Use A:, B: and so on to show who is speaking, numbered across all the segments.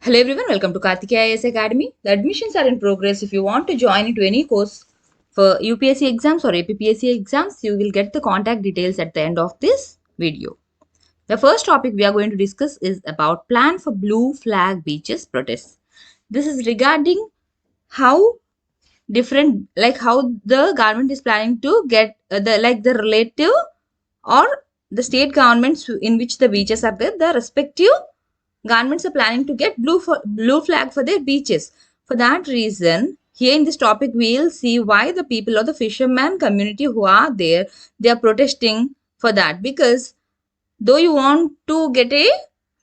A: Hello everyone, welcome to Karthikeya IAS Academy. The admissions are in progress. If you want to join into any course for UPSC exams or APPSC exams, you will get the contact details at the end of this video. The first topic we are going to discuss is about plan for blue flag beaches protests. This is regarding how how the government is planning to get the relative or the state governments in which the beaches are there, the respective governments are planning to get blue flag for their beaches. For that reason, here in this topic, we'll see why the people or the fisherman community who are there, they are protesting for that. Because though you want to get a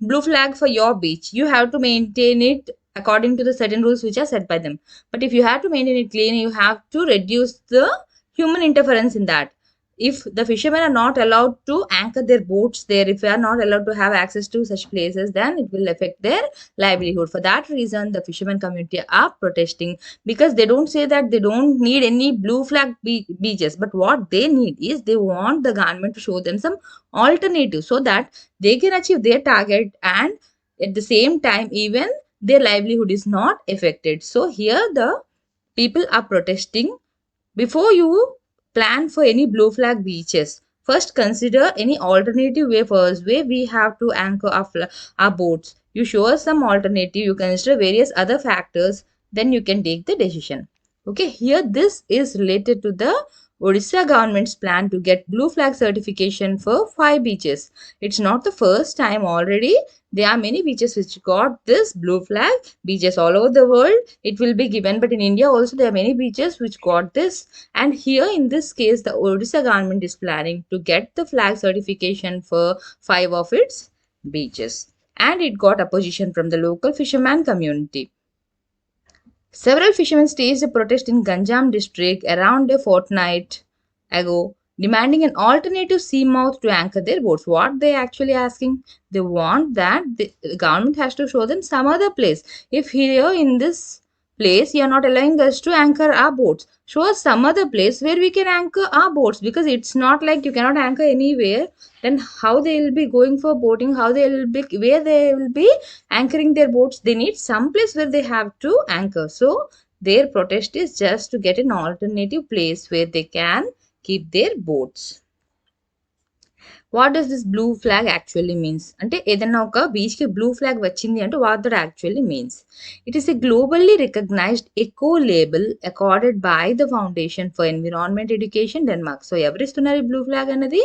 A: blue flag for your beach, you have to maintain it according to the certain rules which are set by them. But if you have to maintain it clean, you have to reduce the human interference in that. If the fishermen are not allowed to anchor their boats there, if they are not allowed to have access to such places, then it will affect their livelihood. For that reason, the fishermen community are protesting, because they don't say that they don't need any blue flag beaches, but what they need is they want the government to show them some alternative so that they can achieve their target, and at the same time even their livelihood is not affected. So here the people are protesting. Before you plan for any blue flag beaches, first consider any alternative way first, where we have to anchor our boats. You show us some alternative, you consider various other factors, then you can take the decision. Okay, here this is related to the Odisha government's plan to get blue flag certification for 5 beaches. It's not the first time. Already there are many beaches which got this blue flag. Beaches all over the world it will be given, but in India also there are many beaches which got this. And here in this case, the Odisha government is planning to get the flag certification for 5 of its beaches, and it got opposition from the local fisherman community. Several fishermen staged a protest in Ganjam district around a fortnight ago, demanding an alternative sea mouth to anchor their boats. What they actually asking? They want that the government has to show them some other place. If here in this place you are not allowing us to anchor our boats, show us some other place where we can anchor our boats, because it's not like you cannot anchor anywhere. Then how they will be going for boating, how they will be, where they will be anchoring their boats? They need some place where they have to anchor. So their protest is just to get an alternative place where they can keep their boats. What does this blue flag actually means? అంటే ఏదైనా ఒక beach కి blue flag వచ్చింది అంటే what that actually means? It is a globally recognized eco label accorded by the Foundation for Environment Education, Denmark. So ఎవరిస్తున్నారు ఈ blue flag అనేది?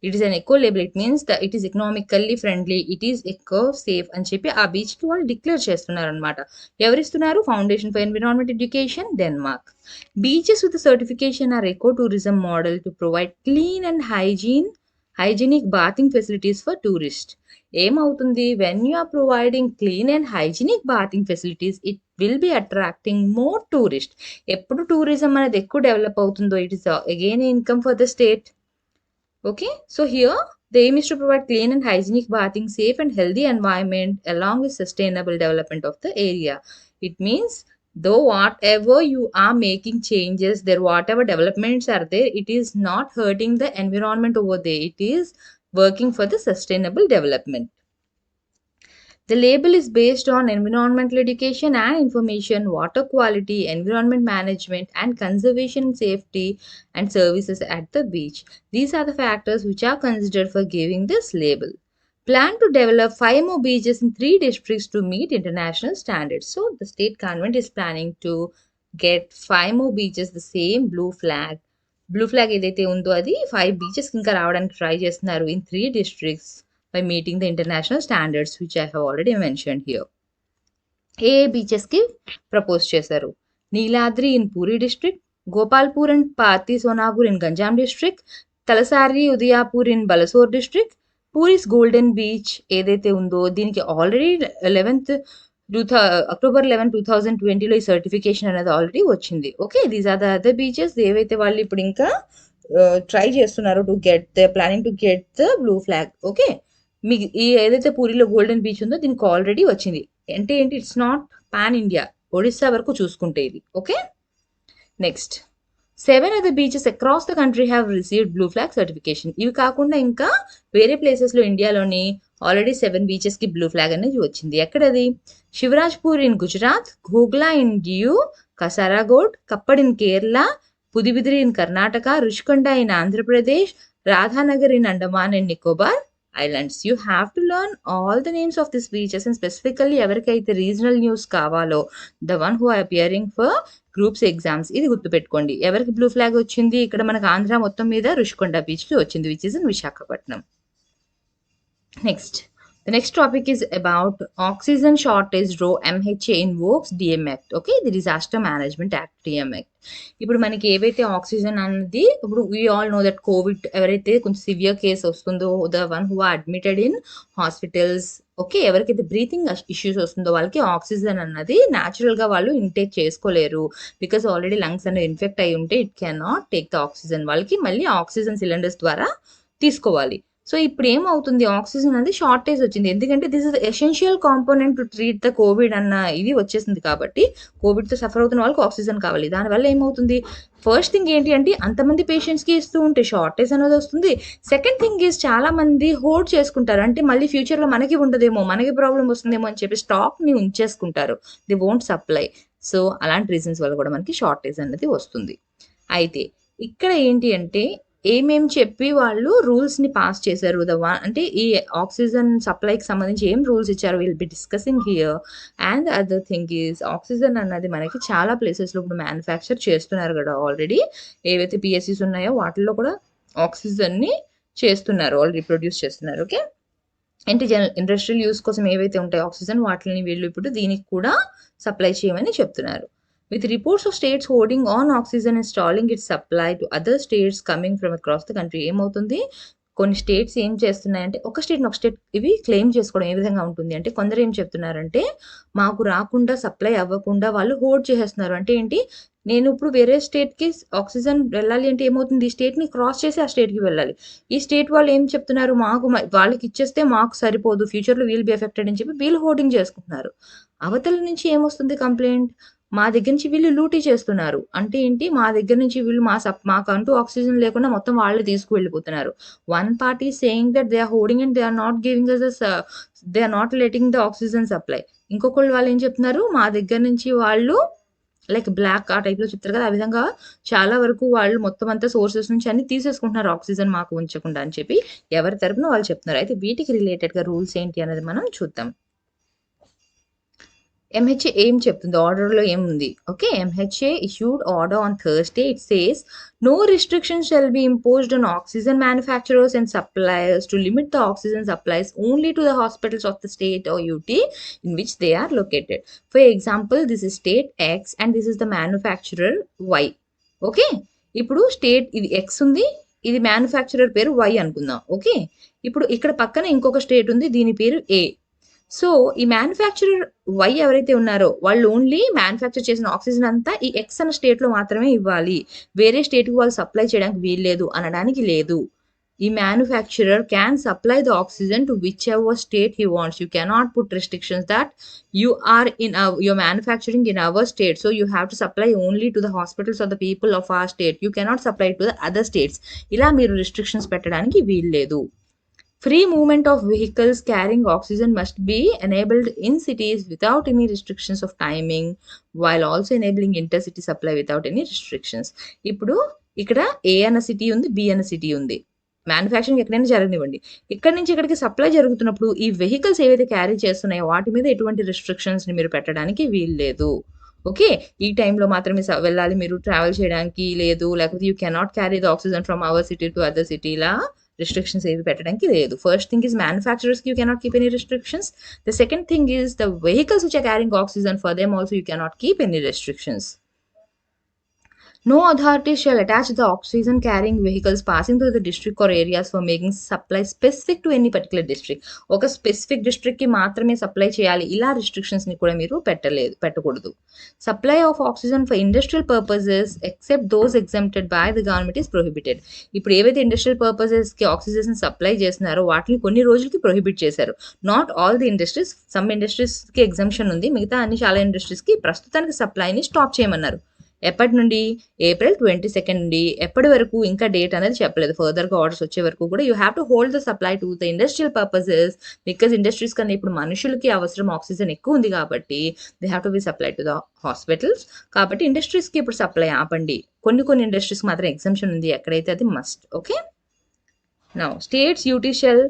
A: It is an eco label. It means that it is economically friendly, it is eco safe అని చెప్పి ఆ beach కి వాళ్ళు declare చేస్తున్నారు అనమాట. ఎవరిస్తున్నారు? Foundation for environment education, Denmark. Beaches with the certification are ecotourism model to provide clean and hygienic bathing facilities for tourists. ఏమవుతుంది? When you are providing clean and hygienic bathing facilities, it will be attracting more tourists. ఎప్పుడు tourism అనేది ఎక్కువ develop అవుతుందో, it is again income for the state. Okay, so here the aim is to provide clean and hygienic bathing, safe and healthy environment along with sustainable development of the area. It means though whatever you are making changes there, whatever developments are there, it is not hurting the environment over there. It is working for the sustainable development. The label is based on environmental education and information, water quality, environment management, and conservation safety and services at the beach. These are the factors which are considered for giving this label. Plan to develop 5 more beaches in 3 districts to meet international standards. So the state government is planning to get 5 more beaches the same blue flag. Blue flag ఏదైతే ఉందో అది 5 beaches ఇంకా రావడానికి try చేస్తున్నారు in 3 districts by meeting the international standards which I have already mentioned here. A beaches కి propose చేశారు? Neeladri in Puri district, Gopalpur and Pati Sonapur in Ganjam district, Talasari Udayapur in Balasore district. Puri's Golden Beach ఏదైతే ఉందో దీనికి already October 11 2020లో ఈ certification అనేది already వచ్చింది. Okay, these are the other beaches ఏవైతే వాళ్ళు ఇప్పుడు ఇంకా ట్రై చేస్తున్నారు to get the planning to get the blue flag. Okay, మీకు ఈ ఏదైతే పూరిలో గోల్డెన్ బీచ్ ఉందో దీనికి ఆల్రెడీ వచ్చింది. అంటే ఏంటి? It's not pan India, Odisha వరకు చూసుకుంటే ఇది. Okay, next 7 other beaches across the country have received blue flag certification. ఇవి కాకుండా ఇంకా వేరే ప్లేసెస్లో ఇండియాలోని ఆల్రెడీ 7 బీచెస్కి బ్లూ ఫ్లాగ్ అనేది వచ్చింది. ఎక్కడది? Shivrajpur in Gujarat, Ghoghla in Diu, Kasaragod, Kappad in Kerala, Padubidri in Karnataka, Rushikonda in Andhra Pradesh, Radhanagar in Andaman and Nicobar Islands. You have to learn all the names of these beaches and specifically ఎవరికైతే రీజనల్ న్యూస్ కావాలో the one who are appearing for groups exams ఇది గుర్తుపెట్టుకోండి. ఎవరికి blue flag వచ్చింది? ఇక్కడ మనకు ఆంధ్ర మొత్తం మీద రుషికొండ బీచ్కి వచ్చింది, which is in Visakhapatnam. Next the next topic is about oxygen shortage row MHA invokes DM Act. ఓకే, ఇది disaster management act DM Act. ఇప్పుడు మనకి ఏవైతే ఆక్సిజన్ అనేది ఇప్పుడు we all know that covid ఎవరైతే కొంచెం సివియర్ కేసు వస్తుందో the one who are admitted in hospitals, okay, ఎవరికైతే బ్రీతింగ్ ఇష్యూస్ వస్తుందో వాళ్ళకి ఆక్సిజన్ అన్నది న్యాచురల్గా వాళ్ళు ఇంటేక్ చేసుకోలేరు. బికాస్ ఆల్రెడీ లంగ్స్ అనేది ఇన్ఫెక్ట్ అయి ఉంటే it can not take the oxygen. వాళ్ళకి మళ్ళీ ఆక్సిజన్ సిలిండర్స్ ద్వారా తీసుకోవాలి. సో ఇప్పుడు ఏమవుతుంది, ఆక్సిజన్ అనేది షార్టేజ్ వచ్చింది. ఎందుకంటే this is essential component to treat the Covid అన్న ఇది వచ్చేసింది. కాబట్టి కోవిడ్తో సఫర్ అవుతున్న వాళ్ళకి ఆక్సిజన్ కావాలి. దానివల్ల ఏమవుతుంది, ఫస్ట్ థింగ్ ఏంటి అంటే అంతమంది పేషెంట్స్కి ఇస్తూ ఉంటే షార్టేజ్ అనేది వస్తుంది. సెకండ్ థింగ్ ఈజ్ చాలా మంది హోల్డ్ చేసుకుంటారు, అంటే మళ్ళీ ఫ్యూచర్లో మనకి ఉండదేమో, మనకి ప్రాబ్లం వస్తుందేమో అని చెప్పి స్టాక్ని ఉంచేసుకుంటారు. They won't supply. సో అలాంటి రీజన్స్ వల్ల కూడా మనకి షార్టేజ్ అనేది వస్తుంది. అయితే ఇక్కడ ఏంటి అంటే ఏమేం చెప్పి వాళ్ళు రూల్స్ని పాస్ చేశారు, అంటే ఈ ఆక్సిజన్ సప్లైకి సంబంధించి ఏం రూల్స్ ఇచ్చారు will be discussing here. And other thing is oxygen అన్నది మనకి చాలా ప్లేసెస్లో ఇప్పుడు మ్యానుఫ్యాక్చర్ చేస్తున్నారు కదా ఆల్రెడీ. ఏవైతే పిఎస్సీస్ ఉన్నాయో వాటిల్లో కూడా ఆక్సిజన్ని చేస్తున్నారు, ఆల్రెడీ ప్రొడ్యూస్ చేస్తున్నారు. ఓకే, అంటే ఇండస్ట్రియల్ యూస్ కోసం ఏవైతే ఉంటాయో ఆక్సిజన్ వాటిని వీళ్ళు ఇప్పుడు దీనికి కూడా సప్లై చేయమని చెప్తున్నారు. With reports of states holding on oxygen and stalling its supply to other states coming from across the country. ఏమవుతుంది, కొన్ని స్టేట్స్ ఏం చేస్తున్నాయంటే ఒక స్టేట్ ఇవి క్లెయిమ్ చేసుకోవడం ఏ విధంగా ఉంటుంది అంటే కొందరు ఏం చెప్తున్నారంటే మాకు రాకుండా సప్లై అవ్వకుండా వాళ్ళు హోల్డ్ చేసేస్తున్నారు. అంటే ఏంటి, నేను ఇప్పుడు వేరే స్టేట్కి ఆక్సిజన్ వెళ్ళాలి అంటే ఏమవుతుంది, ఈ స్టేట్ని క్రాస్ చేసి ఆ స్టేట్కి వెళ్ళాలి. ఈ స్టేట్ వాళ్ళు ఏం చెప్తున్నారు, మాకు వాళ్ళకి ఇచ్చేస్తే మాకు సరిపోదు, ఫ్యూచర్లో వీల్ బి ఎఫెక్టెడ్ అని చెప్పి వీళ్ళు హోల్డింగ్ చేసుకుంటున్నారు. అవతల నుంచి ఏమొస్తుంది కంప్లైంట్, మా దగ్గర నుంచి వీళ్ళు లూటీ చేస్తున్నారు. అంటే ఏంటి, మా దగ్గర నుంచి వీళ్ళు మాకంటూ ఆక్సిజన్ లేకుండా మొత్తం వాళ్ళే తీసుకువెళ్ళిపోతున్నారు. One party saying that they are holding and they are not giving us they are not letting the oxygen supply. ఇంకొకళ్ళు వాళ్ళు ఏం చెప్తున్నారు, మా దగ్గర నుంచి వాళ్ళు లైక్ బ్లాక్ ఆ టైప్లో చెప్తారు కదా, ఆ విధంగా చాలా వరకు వాళ్ళు మొత్తం అంతా సోర్సెస్ నుంచి అన్ని తీసేసుకుంటున్నారు ఆక్సిజన్ మాకు ఉంచకుండా అని చెప్పి ఎవరి తరపున వాళ్ళు చెప్తున్నారు. అయితే వీటికి రిలేటెడ్గా రూల్స్ ఏంటి అనేది మనం చూద్దాం. MHA ఏం చెప్తుంది, ఆర్డర్లో ఏముంది? Okay, MHA issued order on Thursday. It says no restrictions shall be imposed on oxygen manufacturers and suppliers to limit the oxygen supplies only to the hospitals of the state or UT in which they are located. For example, this is state X and this is the manufacturer Y. Okay, ఇప్పుడు state ఇది X ఉంది, ఇది manufacturer పేరు Y అనుకుందాం. Okay, ఇప్పుడు ఇక్కడ పక్కన ఇంకొక స్టేట్ ఉంది, దీని పేరు A. సో ఈ మ్యానుఫ్యాక్చరర్ వై ఎవరైతే ఉన్నారో వాళ్ళు ఓన్లీ మ్యానుఫ్యాక్చర్ చేసిన ఆక్సిజన్ అంతా ఈ ఎక్స్ అన్న స్టేట్లో మాత్రమే ఇవ్వాలి, వేరే స్టేట్కి వాళ్ళు సప్లై చేయడానికి వీల్లేదు అనడానికి లేదు. ఈ manufacturer can supply the oxygen to whichever state he wants. You cannot put restrictions that you are in your manufacturing in our state, so you have to supply only to the hospitals of the people of our state. You cannot supply to the other states. ఇలా మీరు restrictions పెట్టడానికి వీల్లేదు. Free movement of vehicles carrying oxygen must be enabled in cities without any restrictions of timing, while also enabling intercity supply without any restrictions. ఇప్పుడు ఇక్కడ A అన్న city ఉంది, B అన్న city ఉంది. మ్యానుఫ్యాక్చరింగ్ ఎక్కడైనా జరగనివ్వండి, ఇక్కడ నుంచి ఇక్కడికి సప్లై జరుగుతున్నప్పుడు ఈ వెహికల్స్ ఏవైతే క్యారీ చేస్తున్నాయో వాటి మీద ఎటువంటి రిస్ట్రిక్షన్స్ని మీరు పెట్టడానికి వీల్లేదు. ఓకే, ఈ టైంలో మాత్రమే వెళ్ళాలి మీరు ట్రావెల్ చేయడానికి లేదు, లేకపోతే you cannot carry the oxygen from our city to other సిటీలా restrictions ఏవి పెట్టడానికి లేదు. First thing is manufacturers you cannot keep any restrictions. The second thing is the vehicles which are carrying oxygen, for them also you cannot keep any restrictions. No authority shall attach the oxygen carrying vehicles passing through the district or areas for making supply specific to any particular district. ఒక specific డిస్ట్రిక్ట్కి మాత్రమే supply చేయాలి, ఇలా రిస్ట్రిక్షన్స్ని కూడా మీరు పెట్టకూడదు. Supply of oxygen for industrial purposes except those exempted by the government is prohibited. ఇప్పుడు ఏవైతే industrial పర్పసెస్కి oxygen supply చేస్తున్నారో వాటిని కొన్ని రోజులకి ప్రొహిబిట్ చేశారు. Not all the industries, some ఇండస్ట్రీస్కి ఎగ్జంప్షన్ ఉంది, మిగతా చాలా ఇండస్ట్రీస్కి ప్రస్తుతానికి సప్లైని స్టాప్ చేయమన్నారు. ఎప్పటి నుండి? ఏప్రిల్ 22 నుండి ఎప్పటి వరకు ఇంకా డేట్ అనేది చెప్పలేదు. ఫర్దర్‌గా ఆర్డర్స్ వచ్చే వరకు కూడా you have to hold the supply to the industrial purposes because industries కన్నా ఇప్పుడు మనుషులకి అవసరం ఆక్సిజన్ ఎక్కువ ఉంది కాబట్టి they have to be supply to the hospitals. కాబట్టి ఇండస్ట్రీస్‌కి ఇప్పుడు సప్లై ఆపండి. కొన్ని ఇండస్ట్రీస్‌కి మాత్రం ఎగ్జంప్షన్ ఉంది. ఎక్కడైతే అది must. Okay. Now, states UT shall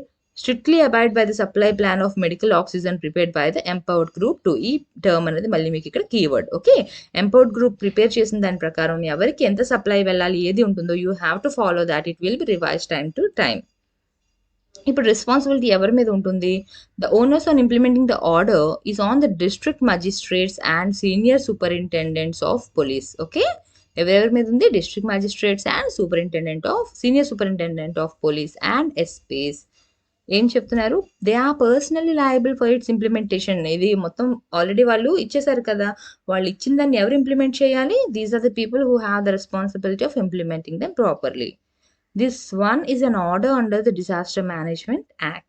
A: strictly abide by the supply plan of medical oxygen prepared by the empowered group to ఈ term అనేది మళ్ళీ మీకు ఇక్కడ keyword. Okay. Empowered group prepare చేసిన దాని ప్రకారం ఎవరికి ఎంత సప్లై వెళ్ళాలి ఏది ఉంటుందో you have to follow that. It will be revise time to time. ఇప్పుడు రెస్పాన్సిబిలిటీ ఎవరి మీద ఉంటుంది? The owners on implementing the order is on the district magistrates and senior superintendents of police. Okay. ఎవరెవరి మీద ఉంది? District magistrates and senior superintendent of police and SPs. ఏం చెప్తున్నారు? They are personally liable for its implementation. ఇది మొత్తం already వాళ్ళు ఇచ్చేసారు కదా, వాళ్ళు ఇచ్చిన దాన్ని ఎవరు ఇంప్లిమెంట్ చేయాలి? These are the people who have the responsibility of implementing them properly. This one is an order under the Disaster Management Act,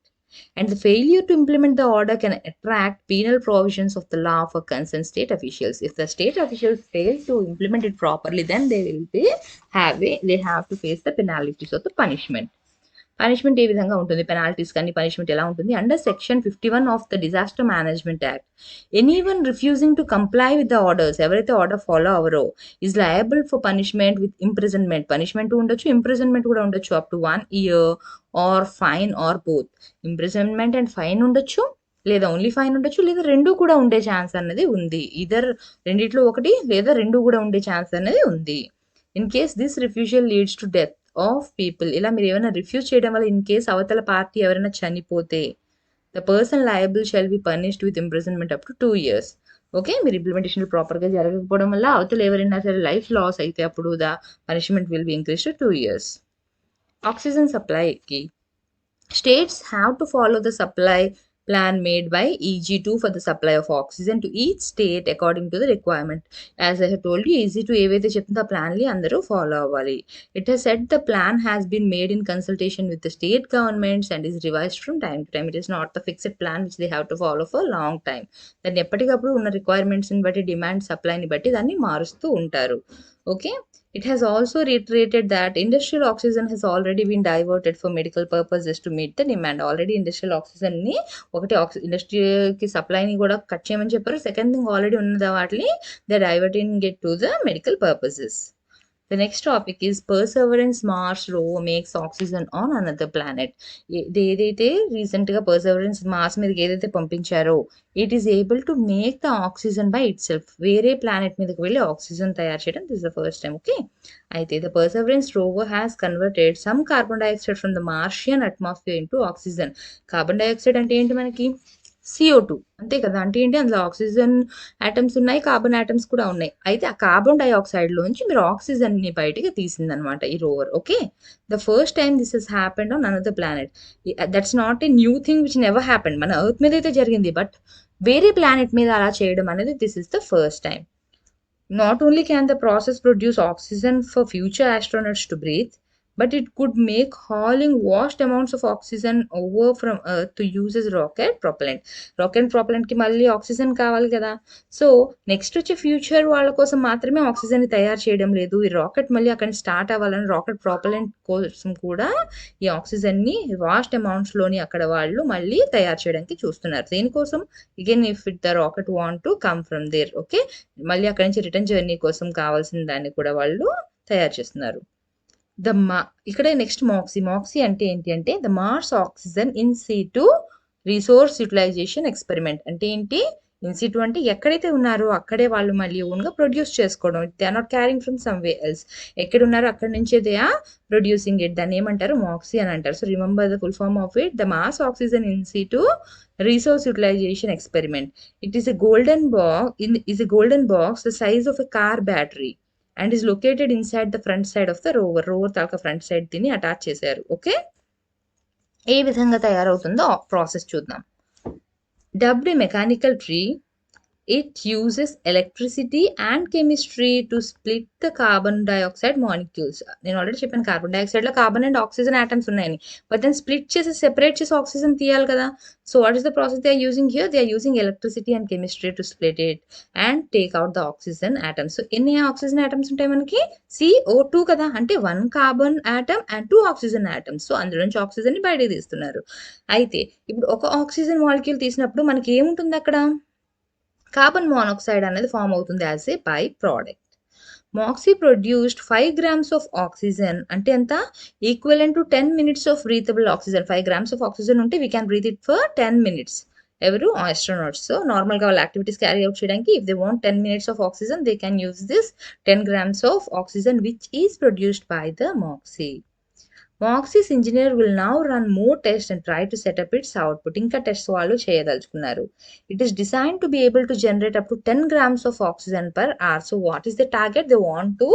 A: and the failure to implement the order can attract penal provisions of the law for concerned state officials. If the state officials fail to implement it properly, then they have to face the penalties of the punishment. Punishment ఏ విధంగా ఉంటుంది? Penalties కానీ punishment ఎలా ఉంటుంది? Under section 51 of the disaster management act, anyone refusing to comply with the orders, ఎవరైతే order follow అవరో is liable for punishment with imprisonment. Punishment ఉండొచ్చు, imprisonment కూడా ఉండొచ్చు up to 1 year or fine or both. Imprisonment and fine ఉండొచ్చు, లేదా only fine ఉండొచ్చు, లేదా రెండు కూడా ఉండే ఛాన్స్ అనేది ఉంది. ఇదర్ రెండిట్లో ఒకటి లేదా రెండు కూడా ఉండే ఛాన్స్ అనేది ఉంది. In case this refusal leads to death of people, ఇలా మీరు ఏమైనా రిఫ్యూజ్ చేయడం వల్ల ఇన్ కేస్ అవతల పార్టీ ఎవరైనా చనిపోతే the person liable shall be punished with imprisonment up to 2 years. Okay. మీరు ఇంప్లిమెంటేషన్ ప్రాపర్గా జరగకపోవడం వల్ల అవతల ఎవరైనా సరే లైఫ్ లాస్ అయితే అప్పుడు the punishment will be increase to 2 years. Oxygen సప్లైకి states have to follow the supply plan made by EG2 for the supply of oxygen to each state according to the requirement. As I have told you, EG2 ఏవైతే చెప్తుందో ఆ ప్లాన్లు అందరూ follow అవ్వాలి. It has said the plan has been made in consultation with the state governments and is revised from time to time. It is not the fixed plan which they have to follow for a long time. దాన్ని ఎప్పటికప్పుడు ఉన్న రిక్వైర్మెంట్స్ని బట్టి demand సప్లైని బట్టి దాన్ని మారుస్తూ ఉంటారు. Okay. It has also reiterated that industrial oxygen has already been diverted for medical purposes to meet the demand. Already industrial oxygen ని ఒకటి ఇండస్ట్రీకి సప్లైని కూడా కట్ చేయమని చెప్పారు. సెకండ్ థింగ్ ఆల్రెడీ ఉన్న వాటిని they diverting it to the medical purposes. The next topic is Perseverance Mars rover makes oxygen on another planet. ఏదైతే రీసెంట్గా పర్సెవరెన్స్ మార్స్ మీదకి ఏదైతే పంపించారో it is able to make the oxygen by itself. వేరే planet మీదకి వెళ్ళి oxygen తయారు చేయడం this the first time. Okay. అయితే the Perseverance rover has converted some carbon dioxide from the Martian atmosphere into oxygen. Carbon dioxide అంటే ఏంటి? మనకి CO2 అంతే కదా. అంటే ఏంటి? అందులో ఆక్సిజన్ ఆటమ్స్ ఉన్నాయి, కార్బన్ ఆటమ్స్ కూడా ఉన్నాయి. అయితే ఆ కార్బన్ డైఆక్సైడ్లోంచి మీరు ఆక్సిజన్ని బయటికి తీసిందనమాట ఈ rover. Okay. The first time this has happened on another planet. That's not a new thing which never happened. మన ఎర్త్ మీద అయితే జరిగింది, బట్ వేరే ప్లానెట్ మీద అలా చేయడం అనేది this is the first time. Not only can the process produce oxygen for future astronauts to breathe, but it could make hauling vast amounts of oxygen over from Earth to use as rocket propellant. Rocket propellant కి మళ్ళీ oxygen కావాలి కదా. So next వచ్చే future వాళ్ళ కోసం మాత్రమే ఆక్సిజన్ని తయారు చేయడం లేదు. ఈ రాకెట్ మళ్ళీ అక్కడ స్టార్ట్ అవ్వాలని రాకెట్ ప్రాపెలెంట్ కోసం కూడా ఈ ఆక్సిజన్ని వాస్ట్ అమౌంట్స్లోని అక్కడ వాళ్ళు మళ్ళీ తయారు చేయడానికి చూస్తున్నారు. దేనికోసం? Again if it the rocket want to come from there. Okay. మళ్ళీ అక్కడి నుంచి రిటర్న్ జర్నీ కోసం కావాల్సిన దాన్ని కూడా వాళ్ళు తయారు చేస్తున్నారు. ఇక్కడ నెక్స్ట్ మాక్సీ అంటే ఏంటి అంటే the Mars oxygen in situ resource utilization experiment. అంటే ఏంటి? ఇన్ సిటు అంటే ఎక్కడైతే ఉన్నారో అక్కడే వాళ్ళు మళ్ళీ ఓన్గా ప్రొడ్యూస్ చేసుకోవడం. They are not carrying from somewhere else. ఎక్కడ ఉన్నారో అక్కడి నుంచే దే ఆర్ ప్రొడ్యూసింగ్ ఇట్. దాన్ని ఏమంటారు? మాక్సీ అని అంటారు. So remember the full form of it, the Mars oxygen in situ resource utilization experiment. It is a golden box the size of a car battery and is located inside the front side of the rover. Rover taluka front side దీన్ని attach చేశారు. Okay. ఏ విధంగా తయారవుతుందో process చూద్దాం. Dubbed mechanical tree It uses electricity and chemistry to split the carbon dioxide molecules. నేను already చెప్పాను carbon dioxide లో carbon and oxygen atoms ఉన్నాయని, but then split చేసి సెపరేట్ చేసి ఆక్సిజన్ తీయాలి కదా. So what is the process they are using here? They are using electricity and chemistry to split it and take out the oxygen atoms. So ఎన్ని oxygen atoms ఉంటాయి మనకి? CO2 కదా, అంటే 1 carbon atom and 2 oxygen atoms. So అందులో నుంచి oxygen ని బయటకు తీస్తున్నారు. అయితే ఇప్పుడు ఒక ఆక్సిజన్ మాలిక్యూల్ తీసినప్పుడు మనకి ఏముంటుంది అక్కడ? కార్బన్ మోనాక్సైడ్ అనేది ఫామ్ అవుతుంది as a byproduct. MOXIE produced 5 grams of oxygen, అంటే ఎంత? Equivalent to 10 minutes of breathable oxygen. 5 grams of oxygen ఉంటే we can breathe it for 10 minutes. ఎవరు? ఆస్ట్రోనాట్స్. సో నార్మల్గా వాళ్ళ యాక్టివిటీస్ క్యారీ అవుట్ చేయడానికి if they want 10 minutes of oxygen they can use this 10 grams of oxygen which is produced by the Maxi. మాక్సీస్ engineer will now run more test and try to set up its output. ఇంకా test వాళ్ళు చేయదలుచుకున్నారు. It is design to be able to generate up to 10 grams of oxygen per hour. So what is the target? They want to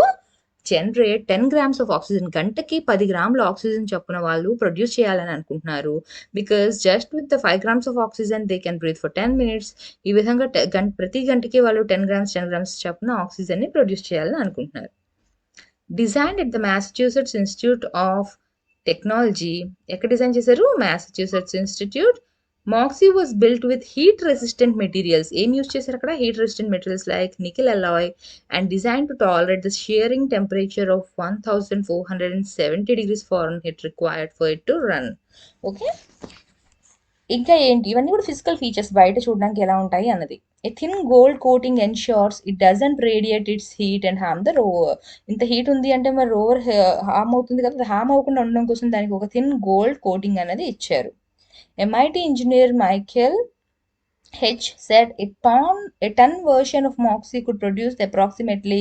A: generate 10 grams of oxygen. గంటకి 10 grams oxygen చొప్పున వాళ్ళు produce చేయాలని అనుకుంటున్నారు. Because just with the 5 grams of oxygen they can breathe for 10 minutes. ఈ విధంగా ప్రతి గంటకి వాళ్ళు 10 grams చొప్పున ఆక్సిజన్ ని ప్రొడ్యూస్ చేయాలని అనుకుంటున్నారు. Designed at the Massachusetts institute of technology. ఎక్కడ డిజైన్ చేశారు? Massachusetts institute. Maxi was built with heat resistant materials. ఏం యూజ్ చేశారు అక్కడ? Heat resistant materials like nickel Alai and design to tolerate the shearing temperature of 1470 degrees Fahrenheit required for it to run. Okay, ఇంకా ఏంటి? ఇవన్నీ కూడా physical features, బయట చూడడానికి ఎలా ఉంటాయి అన్నది. A thin gold coating ensures it doesn't radiate its heat and harm the rover. ఇంత హీట్ ఉంది అంటే మరి రోవర్ హార్మ్ అవుతుంది కదా, హార్మ్ అవ్వకుండా ఉండడం కోసం దానికి ఒక థిన్ గోల్డ్ కోటింగ్ అనేది ఇచ్చారు. MIT engineer Michael H said a ton version of Moxie could produce approximately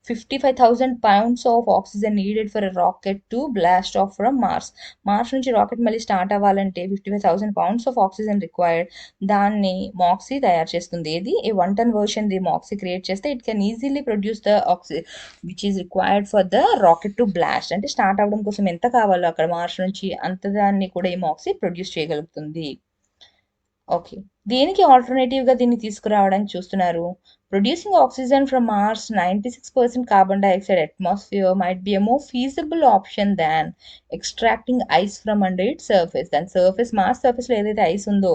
A: 55,000 pounds of oxygen needed for a rocket to blast off from Mars. Mars నుంచి రాకెట్ మళ్ళీ start అవ్వాలంటే 55,000 pounds of oxygen required. దాన్ని MOXIE తయారు చేస్తుంది. ఏది? A 1 ton version the MOXIE create చేస్తే it can easily produce the oxygen which is required for the rocket to blast. అంటే start అవ్వడం కోసం ఎంత కావాలో అక్కడ మార్స్ నుంచి అంత దాన్ని కూడా ఈ మాక్సీ ప్రొడ్యూస్ చేయగలుగుతుంది. ఓకే, దేనికి ఆల్టర్నేటివ్గా దీన్ని తీసుకురావడానికి చూస్తున్నారు? Producing oxygen from Mars 96% carbon dioxide atmosphere might be a more feasible option than extracting ice from under it surface. దాని సర్ఫేస్, మార్స్ సర్ఫేస్లో ఏదైతే ఐస్ ఉందో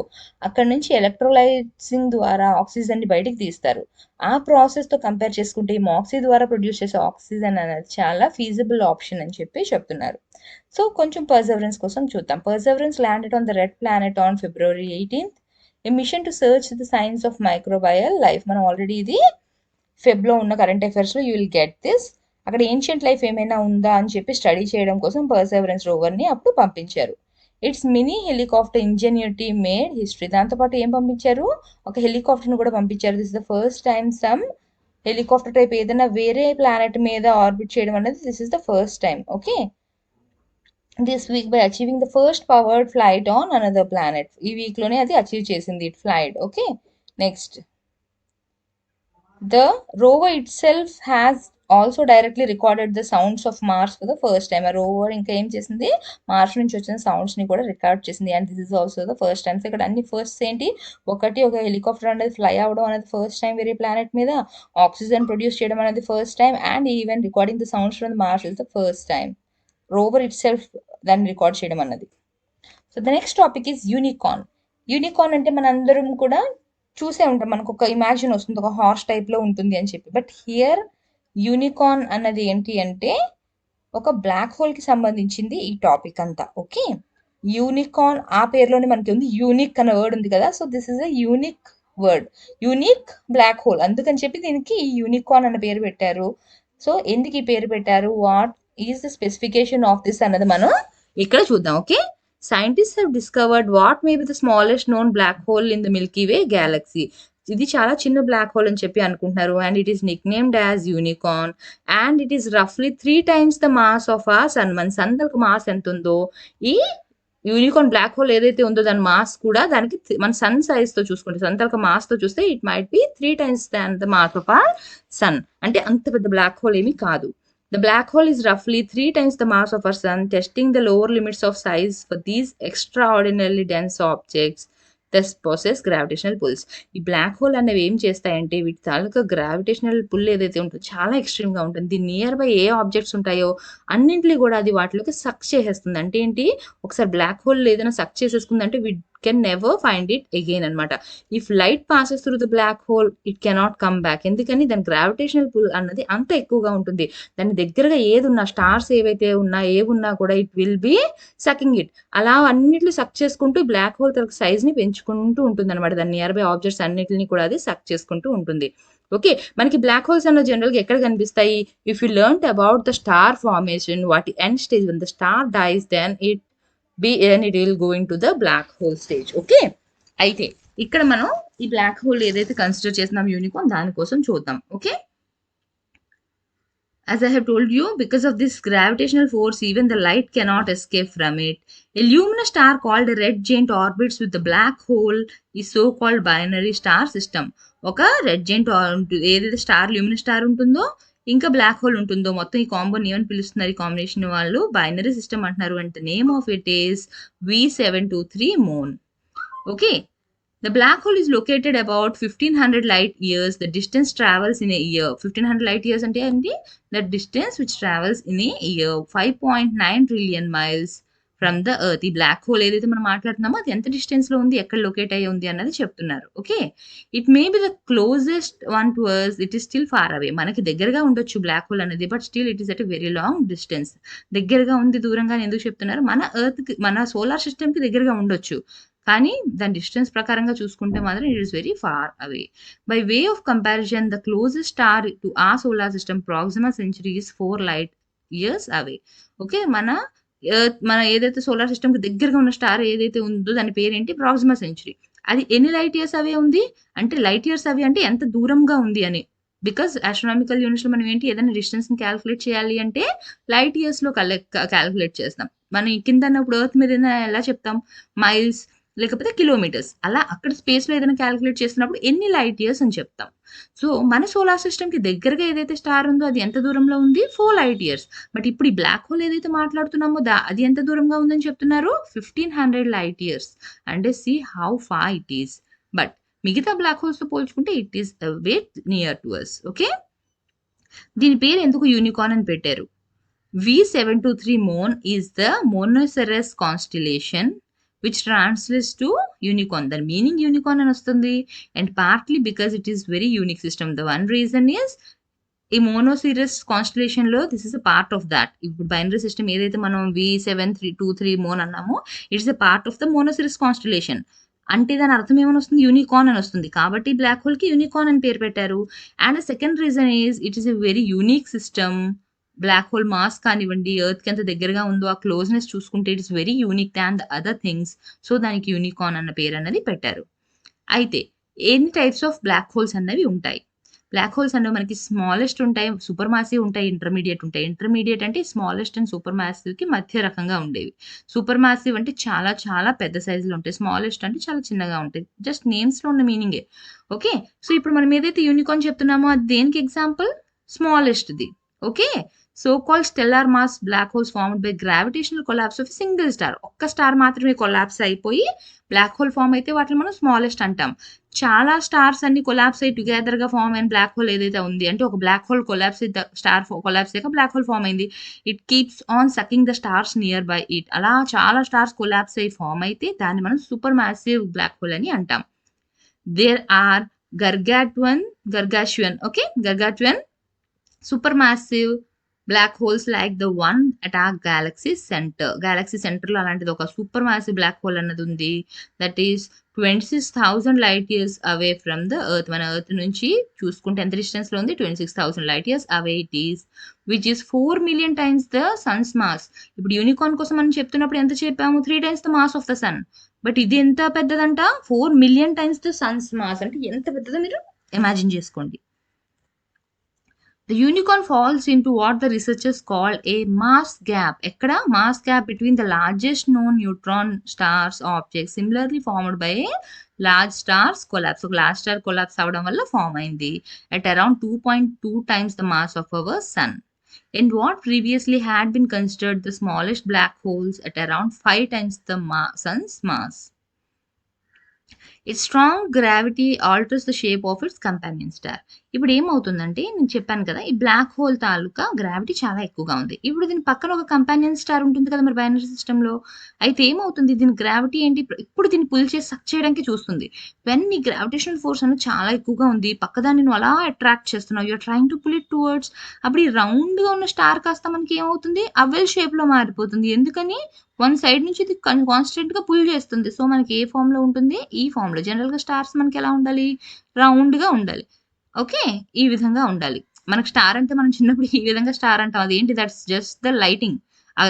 A: అక్కడ నుంచి ఎలక్ట్రోలైజింగ్ ద్వారా ఆక్సిజన్ని బయటికి తీస్తారు. ఆ ప్రాసెస్తో కంపేర్ చేసుకుంటే ఈ మాక్సీ ద్వారా ప్రొడ్యూస్ చేసే ఆక్సిజన్ అనేది చాలా ఫీజిబుల్ ఆప్షన్ అని చెప్పి చెప్తున్నారు. సో కొంచెం పర్సెవరెన్స్ కోసం చూద్దాం. Perseverance landed on the red planet on February 18th. A mission to search the science of microbial life. మనం ఆల్రెడీ ఇది ఫెబ్లో ఉన్న కరెంట్ అఫైర్స్లో యూ విల్ గెట్ దిస్. అక్కడ ఏన్షియంట్ లైఫ్ ఏమైనా ఉందా అని చెప్పి స్టడీ చేయడం కోసం పర్సెవరెన్స్ రోవర్ని అప్పుడు పంపించారు. Its mini helicopter Ingenuity made history. దాంతోపాటు ఏం పంపించారు? ఒక హెలికాప్టర్ని కూడా పంపించారు. This is the first time some helicopter type ఏదైనా వేరే ప్లానెట్ మీద ఆర్బిట్ చేయడం అనేది this is the first time. Okay, this week by achieving the first powered flight on another planet. ఈ వీక్ లోనే అది అచీవ్ చేసింది, it flied. Okay, next the rover itself has also directly recorded the sounds of Mars for the first time. ఆ rover ఇంకా ఏం చేసింది? Mars నుంచి వచ్చిన సౌండ్స్ ని కూడా రికార్డ్ చేసింది. And this is also the first time. So ఇక్కడ అన్ని ఫస్ట్ ఏంటి? ఒకటి, ఒక హెలికాప్టర్ అనేది ఫ్లై అవ్వడం అనేది ఫస్ట్ టైం వేరే ప్లానెట్ మీద, ఆక్సిజన్ ప్రొడ్యూస్ చేయడం అనేది first time, and even recording the sounds from Mars is the first time. Rover itself దాన్ని రికార్డ్ చేయడం అన్నది. So the next topic is unicorn. Unicorn అంటే మన అందరం కూడా చూసే ఉంటాం, మనకు ఒక ఇమాజిన్ వస్తుంది, ఒక హార్స్ టైప్లో ఉంటుంది అని చెప్పి. బట్ హియర్ యూనికార్న్ అన్నది ఏంటి అంటే ఒక బ్లాక్ హోల్కి సంబంధించింది ఈ టాపిక్ అంతా. ఓకే, యూనికార్న్ ఆ పేరులోనే మనకి ఉంది, యూనిక్ అనే వర్డ్ ఉంది కదా. So this is a unique word, unique black hole. అందుకని చెప్పి దీనికి ఈ యూనికార్న్ అనే పేరు పెట్టారు. సో ఎందుకు ఈ పేరు పెట్టారు? What is the specification of this అన్నది మనం ఇక్కడ చూద్దాం. Okay, scientist have discovered what may be the smallest known black hole in the Milky Way galaxy. ఇది చాలా చిన్న బ్లాక్ హోల్ అని చెప్పి అనుకుంటున్నారు. And it is nicknamed as unicorn and it is రఫ్లీ 3 times the mass of the sun. మన sun తలకు mass ఎంత ఉందో ఈ యూనికార్న్ బ్లాక్ హోల్ ఏదైతే ఉందో దాని మాస్ కూడా దానికి మన సన్ సైజ్ తో చూసుకుంటే, సన్ తలకు మాస్ తో చూస్తే it might be 3 times than the mass of the sun. అంటే అంత పెద్ద బ్లాక్ హోల్ ఏమీ కాదు. The black hole is roughly 3 times the mass of our sun, testing the lower limits of size for these extraordinarily dense objects. Thus possess gravitational pulls. ఈ black hole అనేవి ఏం చేస్తాయంటే వీటి తాలూకా గ్రావిటేషనల్ పుల్ ఏదైతే ఉంటుందో చాలా ఎక్స్‌ట్రీమ్‌గా ఉంటుంది. దీని నియర్ బై ఏ ఆబ్జెక్ట్స్ ఉంటాయో అన్నింటిని గూడా అది వాటిలోకి సక్ చేసేస్తుంది. అంటే ఏంటి, ఒకసారి బ్లాక్ హోల్ ఏదైనా సక్ చేసేసుకుందంటే we can never find it again అనమాట. If light passes through the black hole it cannot come back. ఎందుకని దాని గ్రావిటేషనల్ పుల్ అన్నది అంత ఎక్కువగా ఉంటుంది. దాని దగ్గరగా ఏదున్నా స్టార్స్ ఏవైతే ఉన్నా ఏవున్నా కూడా it will B sucking it. అలా అన్నిటిని సక్ చేసుకుంటూ బ్లాక్ హోల్ తన సైజ్‌ని పెంచుకుంటూ ఉంటుందన్నమాట. దాని నియర్ బై ఆబ్జెక్ట్స్ అన్నిటిని కూడా అది సక్ చేసుకుంటూ ఉంటుంది. ఓకే. మనకి బ్లాక్ హోల్స్ అన్నవి జనరల్‌గా ఎక్కడ కనిపిస్తాయి? If you learned about the star formation వాటి end stage when the star dies then it will going to the black hole stage. Okay. అయితే ఇక్కడ మనం ఈ బ్లాక్ హోల్ ఏదైతే కన్సిడర్ చేస్తున్నాం యూనికార్న్ దానికోసం చూద్దాం. Okay. As I have told you, because of this gravitational force, even the light cannot escape from it. A luminous star called a red giant orbits with the black hole is so-called binary star system. ఒక red giant ఏదైతే star luminous star ఉంటుందో ఇంకా black hole ఉంటుందో మొత్తం ఈ కాంబోని ఏమని పిలుస్తున్నారు ఈ కాంబినేషన్ వాళ్ళు బైనరీ సిస్టమ్ అంటున్నారు. అంటే name of it is V723 Moon. Okay. The black hole is located about 1500 light years. The distance travels in a year. 1500 light years అంటే ఏంటి? The distance which travels in a year. 5.9 trillion miles from the earth. ఈ black hole ఏదైతే మనం మాట్లాడుతున్నామో అది ఎంత distance లో ఉంది, ఎక్కడ లొకేట్ అయ్యి ఉంది అన్నది చెప్తున్నారు. Okay. It may be the closest one to us. It is still far away. మనకి దగ్గరగా ఉండొచ్చు బ్లాక్ హోల్ అనేది, but still it is at a very long distance. దగ్గరగా ఉంది దూరంగా ఎందుకు చెప్తున్నారు? మన ఎర్త్ కి మన సోలార్ సిస్టమ్ కి దగ్గరగా ఉండొచ్చు, కానీ దాని డిస్టెన్స్ ప్రకారంగా చూసుకుంటే మాత్రం it is very far away. By way of comparison the closest star to the solar system Proxima Centauri is 4 light years away. Okay. మన ఏదైతే సోలార్ సిస్టమ్ కి దగ్గరగా ఉన్న స్టార్ ఏదైతే ఉందో దాని పేరేంటి? Proxima century. అది ఎన్ని లైట్ ఇయర్స్ అవే ఉంది అంటే, లైట్ ఇయర్స్ అవే అంటే ఎంత దూరంగా ఉంది అని. బికాస్ ఆస్ట్రానామికల్ యూనిట్స్ లో మనం ఏంటి ఏదైనా డిస్టెన్స్ ని క్యాలిక్యులేట్ చేయాలి అంటే లైట్ ఇయర్స్ లో క్యాలిక్యులేట్ చేస్తాం. మనం కింద ఇప్పుడు ఎర్త్ మీద ఎలా చెప్తాం? మైల్స్ లేకపోతే కిలోమీటర్స్. అలా అక్కడ స్పేస్‌లో ఏదైనా క్యాలిక్యులేట్ చేసినప్పుడు ఎన్ని లైట్ ఇయర్స్ అని చెప్తాం. సో, మన సోలార్ సిస్టమ్‌కి దగ్గరగా ఏదైతే స్టార్ ఉందో అది ఎంత దూరంలో ఉంది? 4 లైట్ ఇయర్స్. బట్ ఇప్పుడు ఈ బ్లాక్ హోల్ ఏదైతే మాట్లాడుతున్నామో అది ఎంత దూరంగా ఉందని చెప్తున్నారు? 1500 లైట్ ఇయర్స్. అంటే see how far it is. But మిగతా బ్లాక్ హోల్స్‌తో పోల్చుకుంటే it is way near to us. Okay. దీని పేరు ఎందుకు యూనికార్న్ అని పెట్టారు? V723 Moon is the Monoceros constellation which translates to unicorn. The meaning unicorn అని వస్తుంది. And partly because it is very unique system. The one reason is ఈ Monoceros constellation లో this is a part of that. ఇప్పుడు binary system ఏదైతే మనం V723 Mon అన్నామో it's a part of the Monoceros constellation. అంటే దాని అర్థం ఏమని వస్తుంది? యూనికార్న్ అని వస్తుంది. కాబట్టి బ్లాక్ హోల్ కి యూనికార్న్ అని పేరు పెట్టారు. And second reason is it is a very unique system. Black hole mass కానివ్వండి, ఎర్త్ కి ఎంత దగ్గరగా ఉందో ఆ క్లోజ్నెస్ చూసుకుంటే it is very unique than the other things. So దానికి యూనికార్న్ అన్న పేరు అన్నది పెట్టారు. అయితే ఎన్ని టైప్స్ ఆఫ్ బ్లాక్ హోల్స్ అన్నవి ఉంటాయి? బ్లాక్ హోల్స్ అనేవి మనకి స్మాలెస్ట్ ఉంటాయి, సూపర్ మాసివ్ ఉంటాయి, ఇంటర్మీడియట్ ఉంటాయి. ఇంటర్మీడియట్ అంటే స్మాలెస్ట్ అండ్ సూపర్ మాసివ్ కి మధ్య రకంగా ఉండేవి. సూపర్ మాసివ్ అంటే చాలా చాలా పెద్ద సైజులో ఉంటాయి. స్మాలెస్ట్ అంటే చాలా చిన్నగా ఉంటాయి. జస్ట్ నేమ్స్ లో ఉన్న మీనింగే. ఓకే. సో ఇప్పుడు మనం ఏదైతే యూనికార్న్ చెప్తున్నామో అది దేనికి example? Smallest the. Okay. So called stellar mass black holes formed by gravitational collapse of single star. ఒక్క స్టార్ మాత్రమే కొలాప్స్ అయిపోయి బ్లాక్ హోల్ ఫామ్ అయితే వాటిని మనం స్మాలెస్ట్ అంటాం. చాలా స్టార్స్ అన్ని కొలాప్స్ అయ్యి టుగెదర్ గా ఫామ్ అయిన బ్లాక్ హోల్ ఏదైతే ఉంది అంటే ఒక black hole collapse star collapse అయ్యాక బ్లాక్ హోల్ ఫామ్ అయింది. It keeps on sucking the stars nearby it. అలా చాలా స్టార్స్ కొలాప్స్ అయ్యి ఫామ్ అయితే దాన్ని మనం సూపర్ మ్యాసివ్ బ్లాక్ హోల్ అని అంటాం. There are gargantuan supermassive black holes like the one at our galaxy center. Galaxy center లో అలాంటిది ఒక సూపర్ మాసివ్ బ్లాక్ హోల్ అన్నది ఉంది. That is 26,000 light years away from the earth. మన earth నుంచి చూసుకుంటే ఎంత డిస్టెన్స్ లో ఉంది? 26,000 light years away it is, which is 4 million times the sun's mass. ఇప్పుడు యూనికార్న్ కోసం మనం చెప్తున్నప్పుడు ఎంత చెప్పాము? 3 times the mass of the sun. But ఇది ఎంత పెద్దదంట? 4 million times the sun's mass. అంటే ఎంత పెద్దదో మీరు ఇమాజిన్ చేసుకోండి. The unicorn falls into what the researchers call a mass gap. ekkada mass gap between the largest known neutron stars objects similarly formed by a large stars collapse. So large star collapse avadam valla form ayindi at around 2.2 times the mass of our sun. And what previously had been considered the smallest black holes at around 5 times the sun's mass. It's strong gravity alters the shape of its companion star. ఇప్పుడు ఏమవుతుందంటే నేను చెప్పాను కదా! ఈ black whole తాలూకా gravity చాలా ఎక్కువగా ఉంది. ఇప్పుడు దీని పక్కన ఒక కంపానియన్ స్టార్ ఉంటుంది కదా! మరి బైనరీ సిస్టమ్‌లో. అయితే ఏమవుతుంది దీని గ్రావిటీ ఏంటి ఇప్పుడు దీన్ని పుల్ చేసి సక్ చేయడానికి చూస్తుంది. వెన్ ఈ గ్రావిటేషనల్ ఫోర్స్ అనేది చాలా ఎక్కువగా ఉంది. పక్కదాన్ని నువ్వు అలా అట్రాక్ట్ చేస్తున్నావు. You are trying to pull it towards అప్పుడు ఈ రౌండ్‌గా ఉన్న స్టార్ కాస్త మనకి ఏమవుతుంది? అవెల్ షేప్‌లో మారిపోతుంది. ఎందుకని? వన్ సైడ్ నుంచి ఇది కాన్స్టెంట్‌గా పుల్ చేస్తుంది. సో, మనకి ఏ ఫార్మ్‌లో ఉంటుంది? ఈ ఫార్మ్‌లో. జనరల్‌గా స్టార్స్ మనకెలా ఉండాలి? రౌండ్‌గా ఉండాలి. ఓకే. ఈ విధంగా ఉండాలి. మనకు స్టార్ అంటే మనం చిన్నప్పుడు ఈ విధంగా స్టార్ అంటాం. అదేంటి దట్స్ జస్ట్ ద లైటింగ్.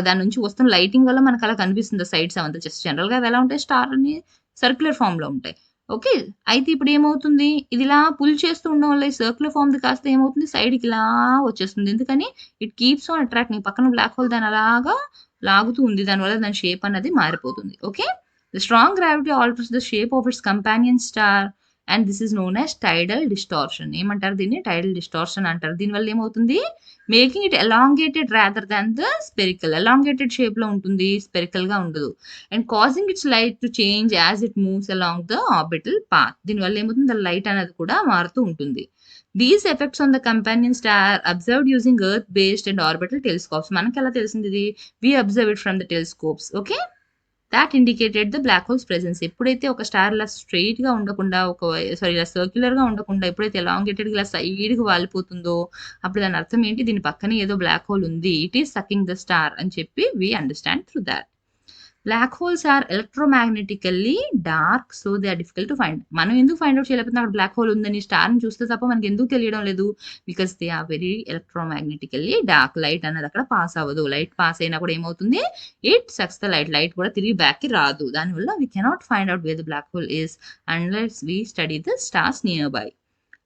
A: దాని నుంచి వస్తున్న లైటింగ్ వల్ల మనకలా కనిపిస్తుంది ఆ సైడ్స్ అవంతా. జస్ట్ జనరల్‌గా అవెలా ఉంటాయి? స్టార్ అని సర్క్యులర్ ఫార్మ్‌లో ఉంటాయి. ఓకే. అయితే ఇప్పుడేమవుతుంది? ఇదిలా పుల్ చేస్తూ ఉండడం వల్ల ఈ సర్క్యులర్ ఫార్మ్‌ది కాస్త ఏమవుతుంది? సైడ్‌కి ఇలా వచ్చేస్తుంది. ఎందుకని? It keeps on attracting. పక్కన బ్లాక్ హోల్ దాన్ని అలాగా లాగుతూ ఉంది. దానివల్ల దాని షేప్ అన్నది మారిపోతుంది. Okay. The strong gravity alters the shape of its companion star and this is known as tidal distortion. ఏమంటారు దీన్ని? టైడల్ డిస్టార్షన్ అంటారు. దీనివల్ల ఏమవుతుంది? Making it elongated rather than the spherical. Elongated షేప్‌లో ఉంటుంది. స్పెరికల్‌గా ఉండదు. And causing its light to change as it moves along the orbital path. దీనివల్ల ఏమవుతుంది? దాని లైట్ అనేది కూడా మారుతూ ఉంటుంది. These effects on the companion star observed using earth based and orbital telescopes. మనకెలా తెలిసింది ఇది? We observe it from the telescopes. Okay. That indicated the black holes presence. ఎప్పుడైతే ఒక స్టార్ ఇలా స్ట్రెయిట్‌గా ఉండకుండా ఇలా సర్క్యులర్‌గా ఉండకుండా ఎప్పుడైతే ఎలాంగేటెడ్‌గా ఇలా సైడ్‌కి వాలిపోతుందో అప్పుడు దాని అర్థం ఏంటి? దీని పక్కనే ఏదో బ్లాక్ హోల్ ఉంది. It is sucking the star అని చెప్పి we understand through that. Black holes are electromagnetically dark. So, they are difficult to find. మనం ఎందుకు ఫైండ్ ఔట్ చేయలేకపోతున్నాం అక్కడ బ్లాక్ హోల్ ఉందని? స్టార్‌ని చూస్తే తప్ప మనకి ఎందుకు తెలియడం లేదు? Because they are very electromagnetically dark. Light అనేది అక్కడ పాస్ అవ్వదు. లైట్ పాస్ అయినా కూడా ఏమవుతుంది? It sucks the light. Light కూడా తిరిగి బ్యాక్‌కి రాదు. దానివల్ల we cannot find out where the black hole is unless we study the stars nearby.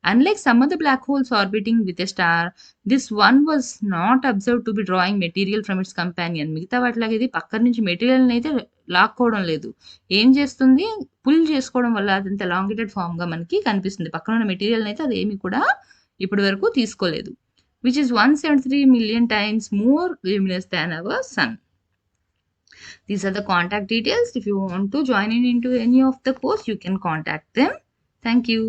A: Unlike some other black holes orbiting with a star, this one was not observed to be drawing material from its companion. మిగతా వాటిలాగా ఇది పక్కన నుంచి మెటీరియల్‌ని అయితే లాక్కోవడం లేదు. ఏం చేస్తుంది? Pull చేసుకోవడం వల్ల అదంతా ఎలాంగేటెడ్ ఫార్మ్‌గా మనకి కనిపిస్తుంది. పక్కన ఉన్న మెటీరియల్‌ని అయితే అదేమి కూడా ఇప్పటి వరకు తీసుకోలేదు. Which is 173 million times more luminous than our sun. These are the contact details. If you want to join in into any of the course, you can contact them. Thank you.